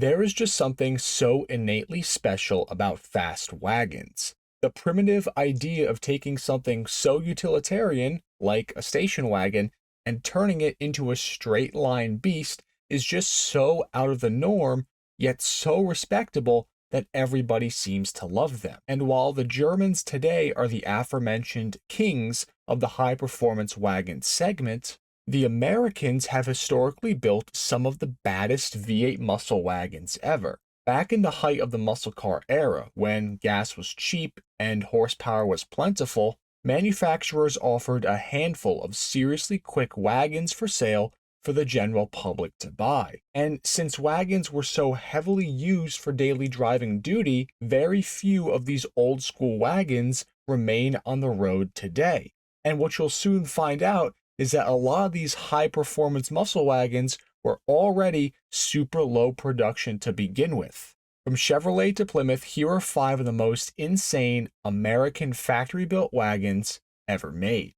There is just something so innately special about fast wagons. The primitive idea of taking something so utilitarian, like a station wagon, and turning it into a straight line beast is just so out of the norm, yet so respectable that everybody seems to love them. And while the Germans today are the aforementioned kings of the high performance wagon segment, the Americans have historically built some of the baddest V8 muscle wagons ever. Back in the height of the muscle car era, when gas was cheap and horsepower was plentiful, manufacturers offered a handful of seriously quick wagons for sale for the general public to buy. And since wagons were so heavily used for daily driving duty, very few of these old school wagons remain on the road today. And what you'll soon find out is that a lot of these high performance muscle wagons were already super low production to begin with. From Chevrolet to Plymouth, here are 5 of the most insane American factory built wagons ever made.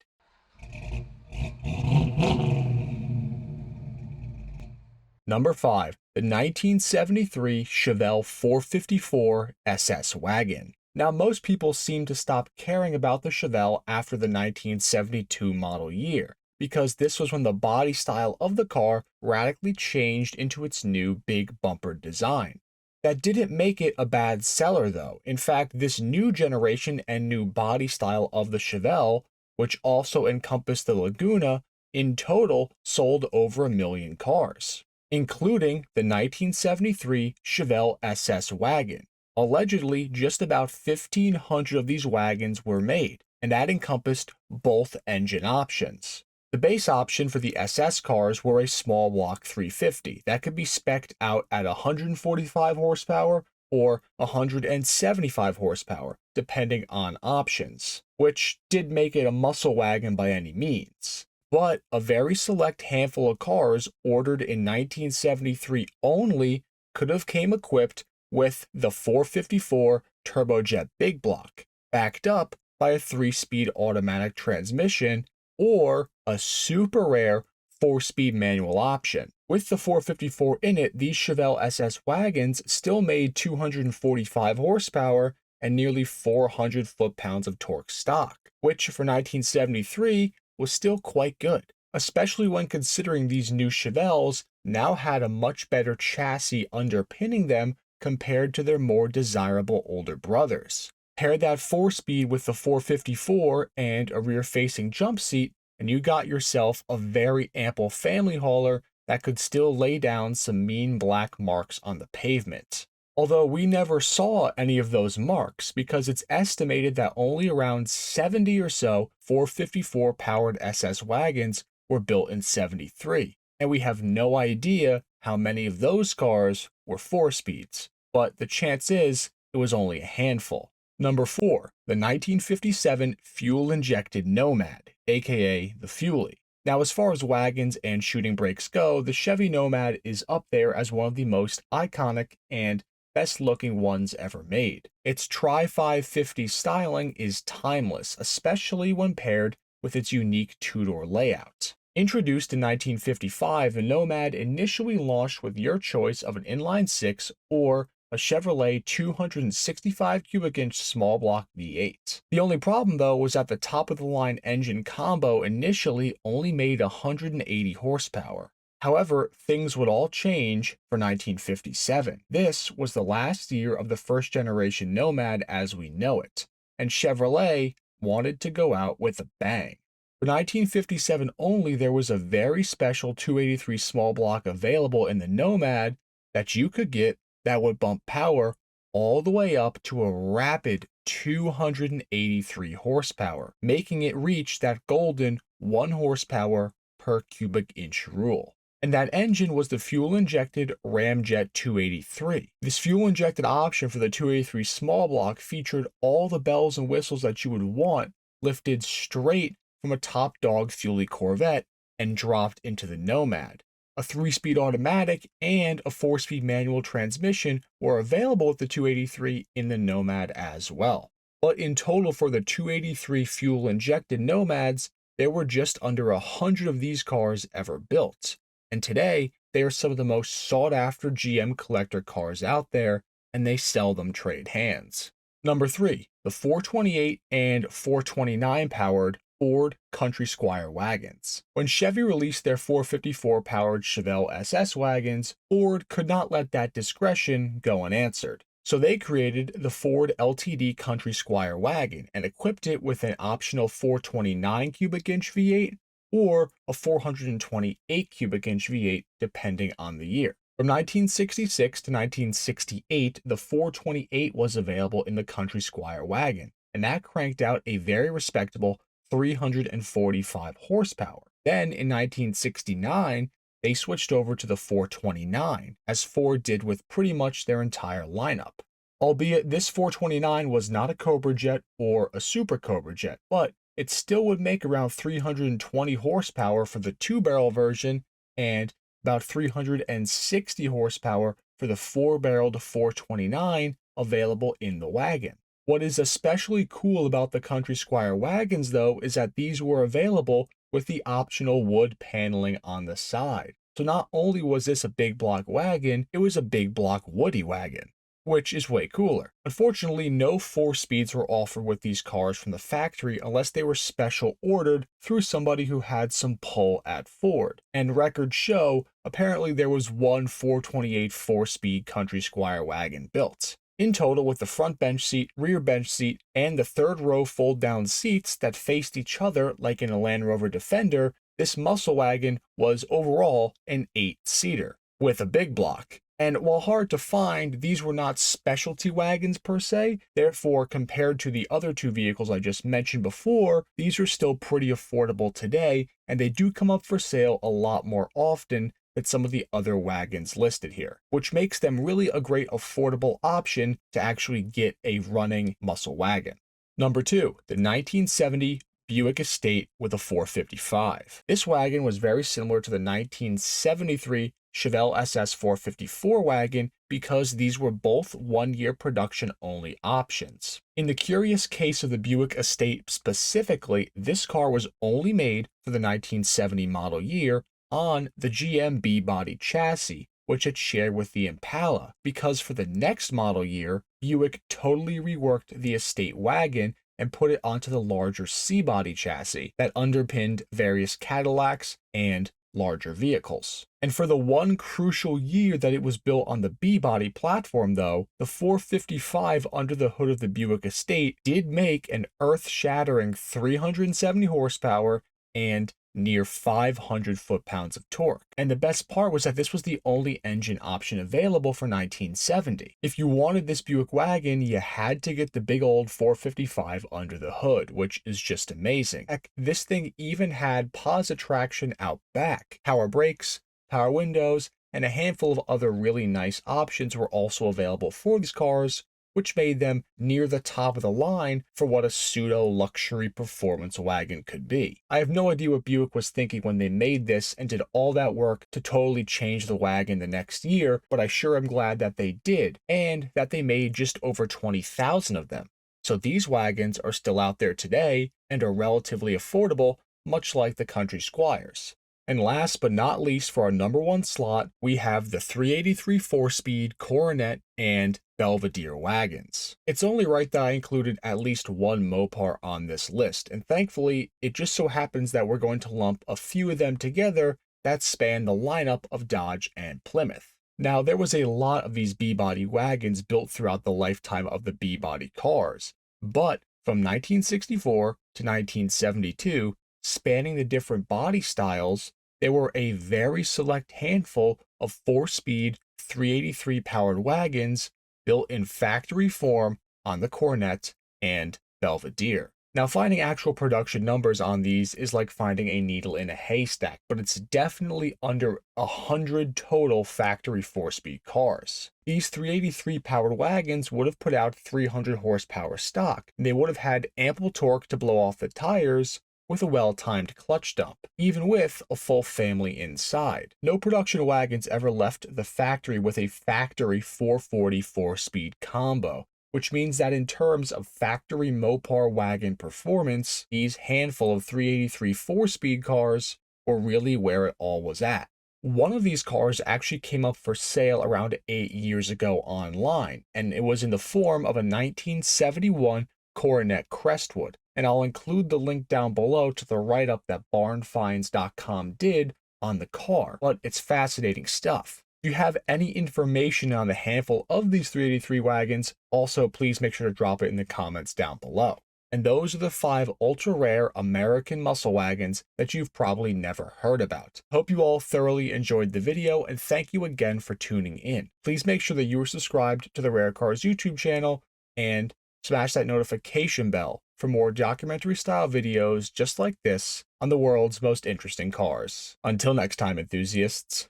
Number 5, the 1973 Chevelle 454 SS wagon. Now, most people seem to stop caring about the Chevelle after the 1972 model year, because this was when the body style of the car radically changed into its new big bumper design. That didn't make it a bad seller though. In fact, this new generation and new body style of the Chevelle, which also encompassed the Laguna, in total sold over 1 million cars, including the 1973 Chevelle SS wagon. Allegedly, just about 1,500 of these wagons were made, and that encompassed both engine options. The base option for the SS cars were a small block 350 that could be spec'd out at 145 horsepower or 175 horsepower, depending on options, which did make it a muscle wagon by any means. But a very select handful of cars ordered in 1973 only could have came equipped with the 454 turbojet big block, backed up by a 3-speed automatic transmission or a super rare 4-speed manual option. With the 454 in it, these Chevelle SS wagons still made 245 horsepower and nearly 400 foot-pounds of torque stock, which for 1973 was still quite good, especially when considering these new Chevelles now had a much better chassis underpinning them compared to their more desirable older brothers. Pair that 4-speed with the 454 and a rear-facing jump seat, and you got yourself a very ample family hauler that could still lay down some mean black marks on the pavement. Although we never saw any of those marks because it's estimated that only around 70 or so 454 powered SS wagons were built in 73, and we have no idea how many of those cars were 4-speeds, but the chance is it was only a handful. Number 4, the 1957 fuel-injected Nomad, aka the Fuelie. Now, as far as wagons and shooting brakes go, the Chevy Nomad is up there as one of the most iconic and best-looking ones ever made. Its Tri-550 styling is timeless, especially when paired with its unique two-door layout. Introduced in 1955, the Nomad initially launched with your choice of an inline-6 or a Chevrolet 265 cubic inch small block V8. The only problem though was that the top of the line engine combo initially only made 180 horsepower. However, things would all change for 1957. This was the last year of the first generation Nomad as we know it, and Chevrolet wanted to go out with a bang. For 1957 only, there was a very special 283 small block available in the Nomad that you could get that would bump power all the way up to a rapid 283 horsepower, making it reach that golden 1 horsepower per cubic inch rule. And that engine was the fuel-injected Ramjet 283. This fuel-injected option for the 283 small block featured all the bells and whistles that you would want, lifted straight from a top dog Fuelie Corvette and dropped into the Nomad. A 3-speed automatic and a 4-speed manual transmission were available with the 283 in the Nomad as well. But in total for the 283 fuel-injected Nomads, there were just under 100 of these cars ever built. And today, they are some of the most sought-after GM collector cars out there, and they seldom trade hands. Number 3, the 428 and 429 powered Ford Country Squire wagons. When Chevy released their 454 powered Chevelle SS wagons, Ford could not let that discretion go unanswered. So they created the Ford LTD Country Squire wagon and equipped it with an optional 429 cubic inch V8 or a 428 cubic inch V8 depending on the year. From 1966 to 1968, the 428 was available in the Country Squire wagon, and that cranked out a very respectable 345 horsepower. Then in 1969, they switched over to the 429, as Ford did with pretty much their entire lineup. Albeit this 429 was not a Cobra Jet or a Super Cobra Jet, but it still would make around 320 horsepower for the 2-barrel version and about 360 horsepower for the 4-barreled 429 available in the wagon. What is especially cool about the Country Squire wagons, though, is that these were available with the optional wood paneling on the side. So not only was this a big block wagon, it was a big block woody wagon, which is way cooler. Unfortunately, no 4-speeds were offered with these cars from the factory unless they were special ordered through somebody who had some pull at Ford. And records show, apparently there was one 428 4-speed Country Squire wagon built. In total, with the front bench seat, rear bench seat, and the third row fold-down seats that faced each other like in a Land Rover Defender, this muscle wagon was overall an 8-seater with a big block. And while hard to find, these were not specialty wagons per se. Therefore, compared to the other 2 vehicles I just mentioned before, these are still pretty affordable today, and they do come up for sale a lot more often than some of the other wagons listed here, which makes them really a great affordable option to actually get a running muscle wagon. Number 2, the 1970 Buick Estate with a 455. This wagon was very similar to the 1973 Chevelle SS 454 wagon because these were both 1-year production only options. In the curious case of the Buick Estate specifically, this car was only made for the 1970 model year on the GM B-body chassis, which it shared with the Impala, because for the next model year, Buick totally reworked the Estate wagon and put it onto the larger C-body chassis that underpinned various Cadillacs and larger vehicles. And for the one crucial year that it was built on the B-body platform, though, the 455 under the hood of the Buick Estate did make an earth-shattering 370 horsepower and near 500 foot-pounds of torque. And the best part was that this was the only engine option available for 1970. If you wanted this Buick wagon, you had to get the big old 455 under the hood, which is just amazing. Heck, this thing even had positraction out back. Power brakes, power windows, and a handful of other really nice options were also available for these cars, which made them near the top of the line for what a pseudo-luxury performance wagon could be. I have no idea what Buick was thinking when they made this and did all that work to totally change the wagon the next year, but I sure am glad that they did, and that they made just over 20,000 of them. So these wagons are still out there today and are relatively affordable, much like the Country Squires. And last but not least, for our number 1 slot, we have the 383 4-speed Coronet and Belvedere wagons. It's only right that I included at least one Mopar on this list, and thankfully, it just so happens that we're going to lump a few of them together that span the lineup of Dodge and Plymouth. Now, there was a lot of these B-body wagons built throughout the lifetime of the B-body cars, but from 1964 to 1972, spanning the different body styles, there were a very select handful of 4-speed 383 powered wagons built in factory form on the Coronet and Belvedere. Now, finding actual production numbers on these is like finding a needle in a haystack, but it's definitely under 100 total factory 4-speed cars. These 383 powered wagons would have put out 300 horsepower stock, and they would have had ample torque to blow off the tires with a well-timed clutch dump, even with a full family inside. No production wagons ever left the factory with a factory 440 4-speed combo, which means that in terms of factory Mopar wagon performance, these handful of 383 4-speed cars were really where it all was at. One of these cars actually came up for sale around 8 years ago online, and it was in the form of a 1971 Coronet Crestwood. And I'll include the link down below to the write-up that barnfinds.com did on the car, but it's fascinating stuff. If you have any information on the handful of these 383 wagons, also please make sure to drop it in the comments down below. And those are the 5 ultra-rare American muscle wagons that you've probably never heard about. Hope you all thoroughly enjoyed the video, and thank you again for tuning in. Please make sure that you are subscribed to the Rare Cars YouTube channel and smash that notification bell for more documentary-style videos just like this on the world's most interesting cars. Until next time, enthusiasts.